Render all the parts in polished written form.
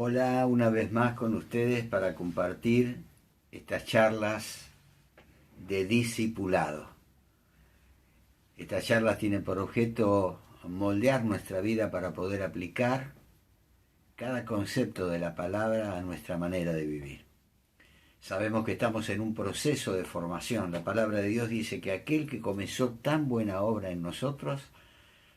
Hola, una vez más con ustedes para compartir estas charlas de discipulado. Estas charlas tienen por objeto moldear nuestra vida para poder aplicar cada concepto de la palabra a nuestra manera de vivir. Sabemos que estamos en un proceso de formación. La palabra de Dios dice que aquel que comenzó tan buena obra en nosotros,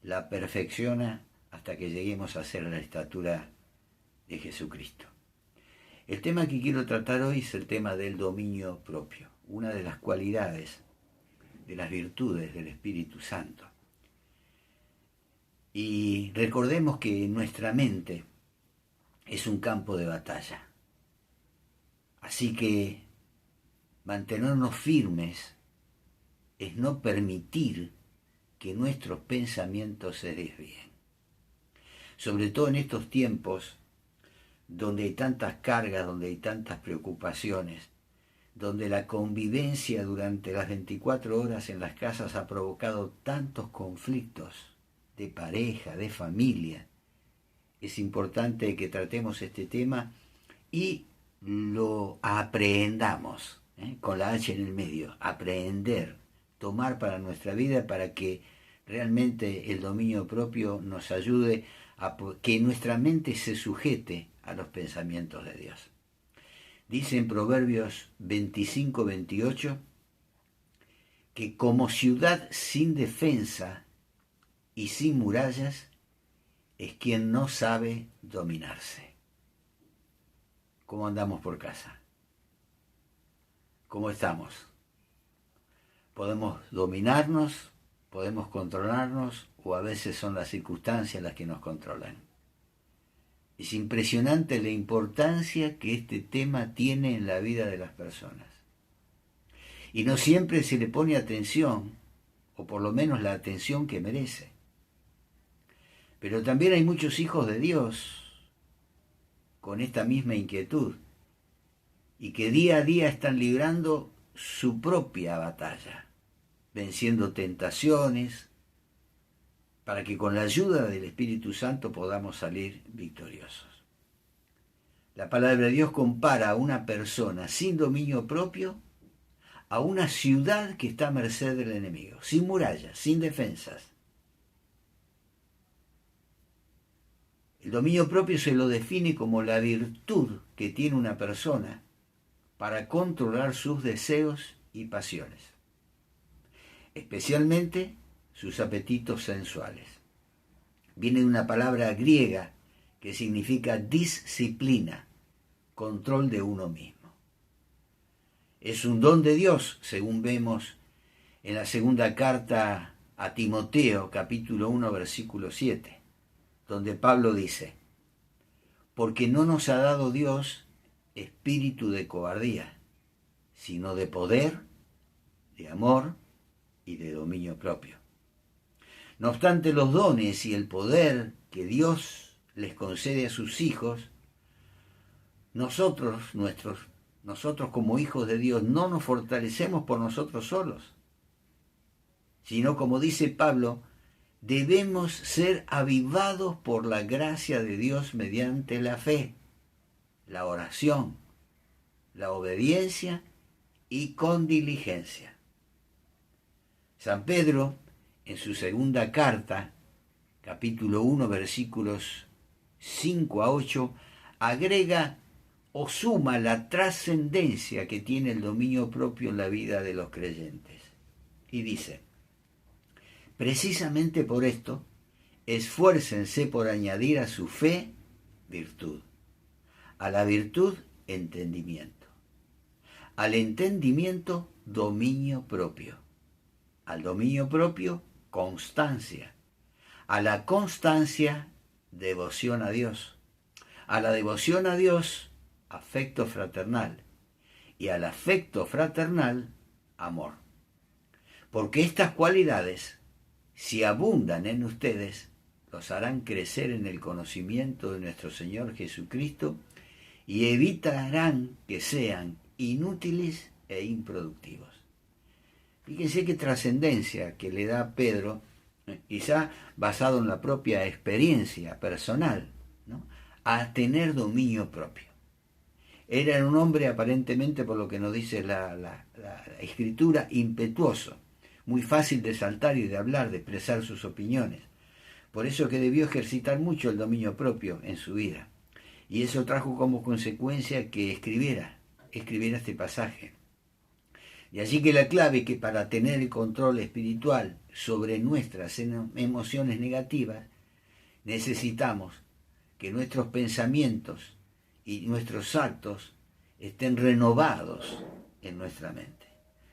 la perfecciona hasta que lleguemos a ser la estatura de Jesucristo. El tema que quiero tratar hoy es el tema del dominio propio, una de las cualidades, de las virtudes del Espíritu Santo. Y recordemos que nuestra mente es un campo de batalla. Así que mantenernos firmes es no permitir que nuestros pensamientos se desvíen. Sobre todo en estos tiempos donde hay tantas cargas, donde hay tantas preocupaciones, donde la convivencia durante las 24 horas en las casas ha provocado tantos conflictos de pareja, de familia. Es importante que tratemos este tema y lo aprendamos, con la H en el medio, aprender, tomar para nuestra vida para que realmente el dominio propio nos ayude a que nuestra mente se sujete a los pensamientos de Dios. Dice en Proverbios 25-28 que como ciudad sin defensa y sin murallas es quien no sabe dominarse. ¿Cómo andamos por casa? ¿Cómo estamos? ¿Podemos dominarnos? ¿Podemos controlarnos? ¿O a veces son las circunstancias las que nos controlan? Es impresionante la importancia que este tema tiene en la vida de las personas. Y no siempre se le pone atención, o por lo menos la atención que merece. Pero también hay muchos hijos de Dios con esta misma inquietud y que día a día están librando su propia batalla, venciendo tentaciones, para que con la ayuda del Espíritu Santo podamos salir victoriosos. La palabra de Dios compara a una persona sin dominio propio a una ciudad que está a merced del enemigo, sin murallas, sin defensas. El dominio propio se lo define como la virtud que tiene una persona para controlar sus deseos y pasiones, especialmente sus apetitos sensuales. Viene de una palabra griega que significa disciplina, control de uno mismo. Es un don de Dios, según vemos en la segunda carta a Timoteo, capítulo 1, versículo 7, donde Pablo dice: porque no nos ha dado Dios espíritu de cobardía, sino de poder, de amor y de dominio propio. No obstante, los dones y el poder que Dios les concede a sus hijos, nosotros como hijos de Dios no nos fortalecemos por nosotros solos, sino, como dice Pablo, debemos ser avivados por la gracia de Dios mediante la fe, la oración, la obediencia y con diligencia. San Pedro, en su segunda carta, capítulo 1, versículos 5 a 8, agrega o suma la trascendencia que tiene el dominio propio en la vida de los creyentes. Y dice: precisamente por esto, esfuércense por añadir a su fe virtud, a la virtud entendimiento, al entendimiento dominio propio, al dominio propio constancia, a la constancia devoción a Dios, a la devoción a Dios afecto fraternal y al afecto fraternal amor. Porque estas cualidades, si abundan en ustedes, los harán crecer en el conocimiento de nuestro Señor Jesucristo y evitarán que sean inútiles e improductivos. Fíjense qué trascendencia que le da Pedro, quizá basado en la propia experiencia personal, ¿no?, a tener dominio propio. Era un hombre aparentemente, por lo que nos dice la escritura, impetuoso, muy fácil de saltar y de hablar, de expresar sus opiniones. Por eso que debió ejercitar mucho el dominio propio en su vida. Y eso trajo como consecuencia que escribiera este pasaje. Y allí que la clave que para tener el control espiritual sobre nuestras emociones negativas, necesitamos que nuestros pensamientos y nuestros actos estén renovados en nuestra mente.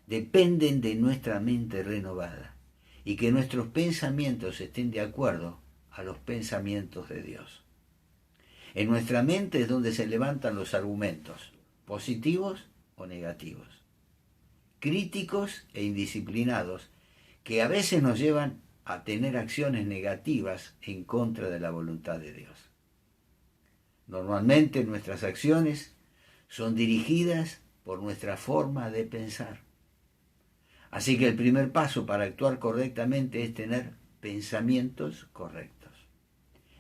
Dependen de nuestra mente renovada y que nuestros pensamientos estén de acuerdo a los pensamientos de Dios. En nuestra mente es donde se levantan los argumentos, positivos o negativos, críticos e indisciplinados, que a veces nos llevan a tener acciones negativas en contra de la voluntad de Dios. Normalmente nuestras acciones son dirigidas por nuestra forma de pensar. Así que el primer paso para actuar correctamente es tener pensamientos correctos.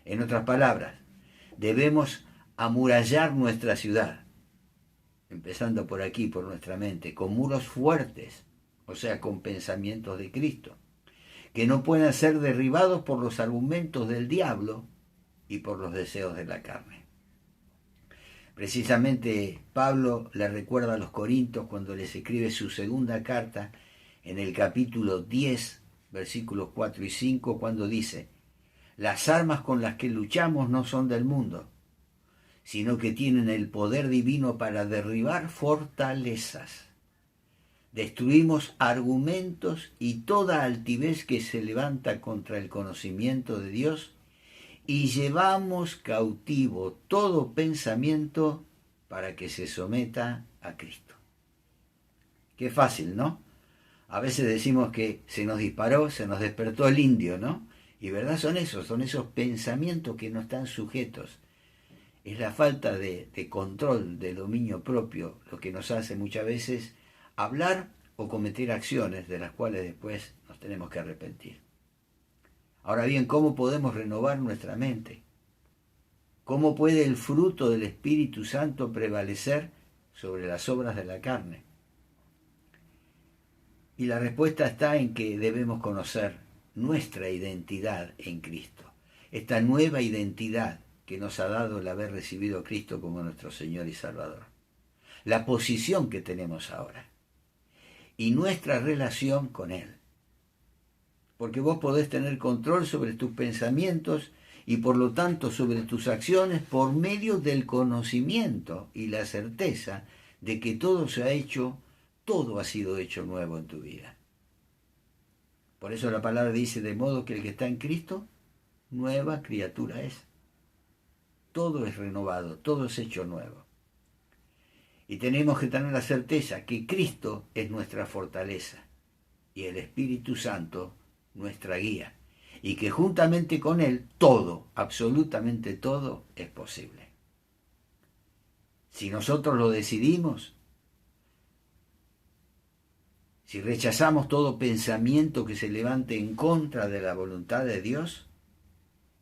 En otras palabras, debemos amurallar nuestra ciudad, empezando por aquí, por nuestra mente, con muros fuertes, o sea, con pensamientos de Cristo, que no puedan ser derribados por los argumentos del diablo y por los deseos de la carne. Precisamente Pablo le recuerda a los Corintios cuando les escribe su segunda carta en el capítulo 10, versículos 4 y 5, cuando dice: las armas con las que luchamos no son del mundo, sino que tienen el poder divino para derribar fortalezas. Destruimos argumentos y toda altivez que se levanta contra el conocimiento de Dios y llevamos cautivo todo pensamiento para que se someta a Cristo. Qué fácil, ¿no? A veces decimos que se nos disparó, se nos despertó el indio, ¿no? Y verdad son esos pensamientos que no están sujetos. Es la falta de control, de dominio propio, lo que nos hace muchas veces hablar o cometer acciones de las cuales después nos tenemos que arrepentir. Ahora bien, ¿cómo podemos renovar nuestra mente? ¿Cómo puede el fruto del Espíritu Santo prevalecer sobre las obras de la carne? Y la respuesta está en que debemos conocer nuestra identidad en Cristo. Esta nueva identidad que nos ha dado el haber recibido a Cristo como nuestro Señor y Salvador. La posición que tenemos ahora. Y nuestra relación con Él. Porque vos podés tener control sobre tus pensamientos y por lo tanto sobre tus acciones por medio del conocimiento y la certeza de que todo ha sido hecho nuevo en tu vida. Por eso la palabra dice: de modo que el que está en Cristo, nueva criatura es. Todo es renovado, todo es hecho nuevo. Y tenemos que tener la certeza que Cristo es nuestra fortaleza y el Espíritu Santo nuestra guía, y que juntamente con Él todo, absolutamente todo, es posible. Si nosotros lo decidimos, si rechazamos todo pensamiento que se levante en contra de la voluntad de Dios,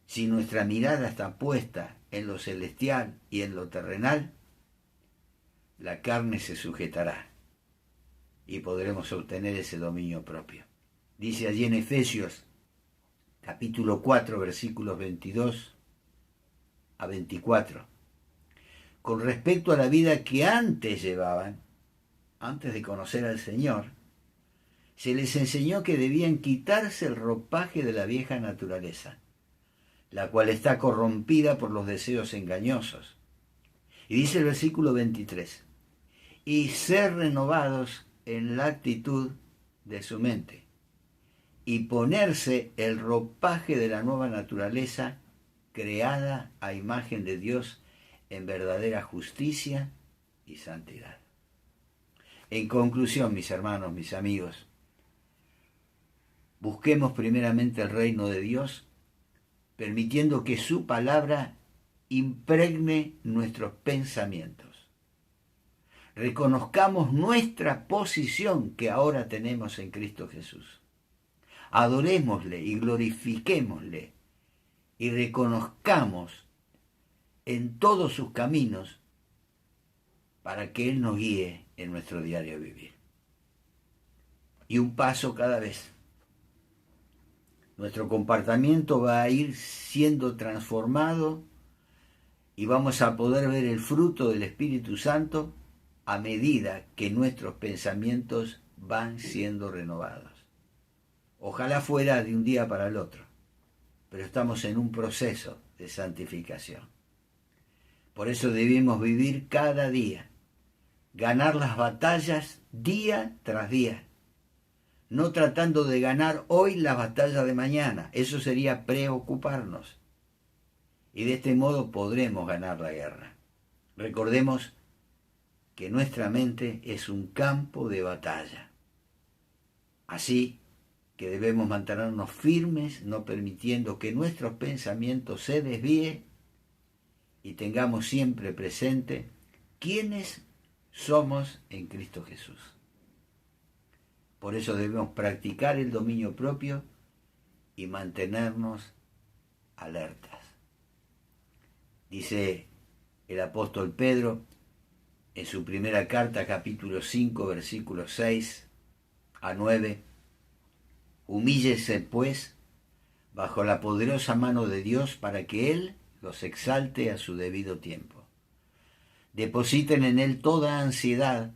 si nuestra mirada está puesta en lo celestial y en lo terrenal, la carne se sujetará y podremos obtener ese dominio propio. Dice allí en Efesios, capítulo 4, versículos 22 a 24. Con respecto a la vida que antes llevaban, antes de conocer al Señor, se les enseñó que debían quitarse el ropaje de la vieja naturaleza, la cual está corrompida por los deseos engañosos. Y dice el versículo 23, y ser renovados en la actitud de su mente, y ponerse el ropaje de la nueva naturaleza creada a imagen de Dios en verdadera justicia y santidad. En conclusión, mis hermanos, mis amigos, busquemos primeramente el reino de Dios, permitiendo que su palabra impregne nuestros pensamientos. Reconozcamos nuestra posición que ahora tenemos en Cristo Jesús. Adorémosle y glorifiquémosle y reconozcamos en todos sus caminos para que Él nos guíe en nuestro diario vivir. Y un paso cada vez. Nuestro comportamiento va a ir siendo transformado y vamos a poder ver el fruto del Espíritu Santo a medida que nuestros pensamientos van siendo renovados. Ojalá fuera de un día para el otro, pero estamos en un proceso de santificación. Por eso debemos vivir cada día, ganar las batallas día tras día, no tratando de ganar hoy la batalla de mañana. Eso sería preocuparnos. Y de este modo podremos ganar la guerra. Recordemos que nuestra mente es un campo de batalla. Así que debemos mantenernos firmes, no permitiendo que nuestros pensamientos se desvíen y tengamos siempre presente quiénes somos en Cristo Jesús. Por eso debemos practicar el dominio propio y mantenernos alertas. Dice el apóstol Pedro en su primera carta, capítulo 5, versículos 6 a 9, humíllese pues bajo la poderosa mano de Dios para que Él los exalte a su debido tiempo. Depositen en Él toda ansiedad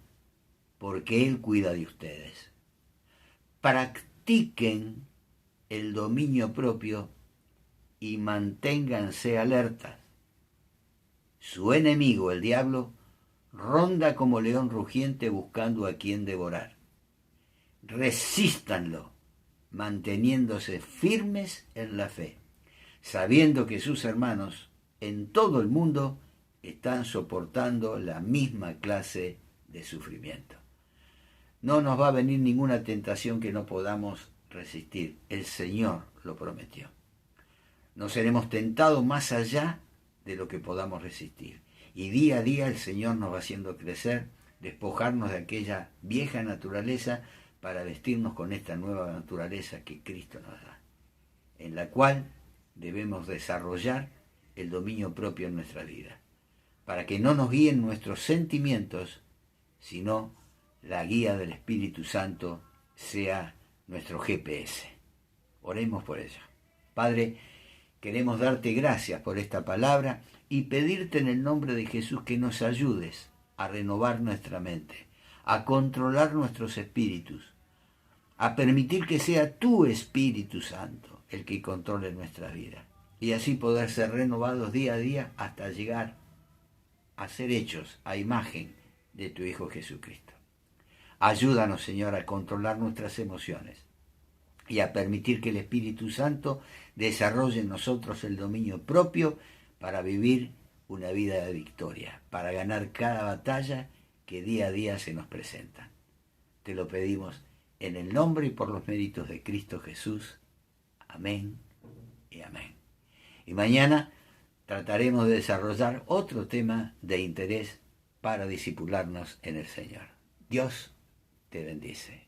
porque Él cuida de ustedes. Practiquen el dominio propio y manténganse alertas. Su enemigo, el diablo, ronda como león rugiente buscando a quien devorar. Resístanlo, manteniéndose firmes en la fe, sabiendo que sus hermanos en todo el mundo están soportando la misma clase de sufrimiento. No nos va a venir ninguna tentación que no podamos resistir. El Señor lo prometió. No seremos tentados más allá de lo que podamos resistir. Y día a día el Señor nos va haciendo crecer, despojarnos de aquella vieja naturaleza para vestirnos con esta nueva naturaleza que Cristo nos da, en la cual debemos desarrollar el dominio propio en nuestra vida, para que no nos guíen nuestros sentimientos, sino la guía del Espíritu Santo sea nuestro GPS. Oremos por ello. Padre, queremos darte gracias por esta palabra y pedirte en el nombre de Jesús que nos ayudes a renovar nuestra mente, a controlar nuestros espíritus, a permitir que sea tu Espíritu Santo el que controle nuestra vida y así poder ser renovados día a día hasta llegar a ser hechos a imagen de tu Hijo Jesucristo. Ayúdanos, Señor, a controlar nuestras emociones y a permitir que el Espíritu Santo desarrolle en nosotros el dominio propio para vivir una vida de victoria, para ganar cada batalla que día a día se nos presenta. Te lo pedimos en el nombre y por los méritos de Cristo Jesús. Amén y amén. Y mañana trataremos de desarrollar otro tema de interés para discipularnos en el Señor. Dios te bendice.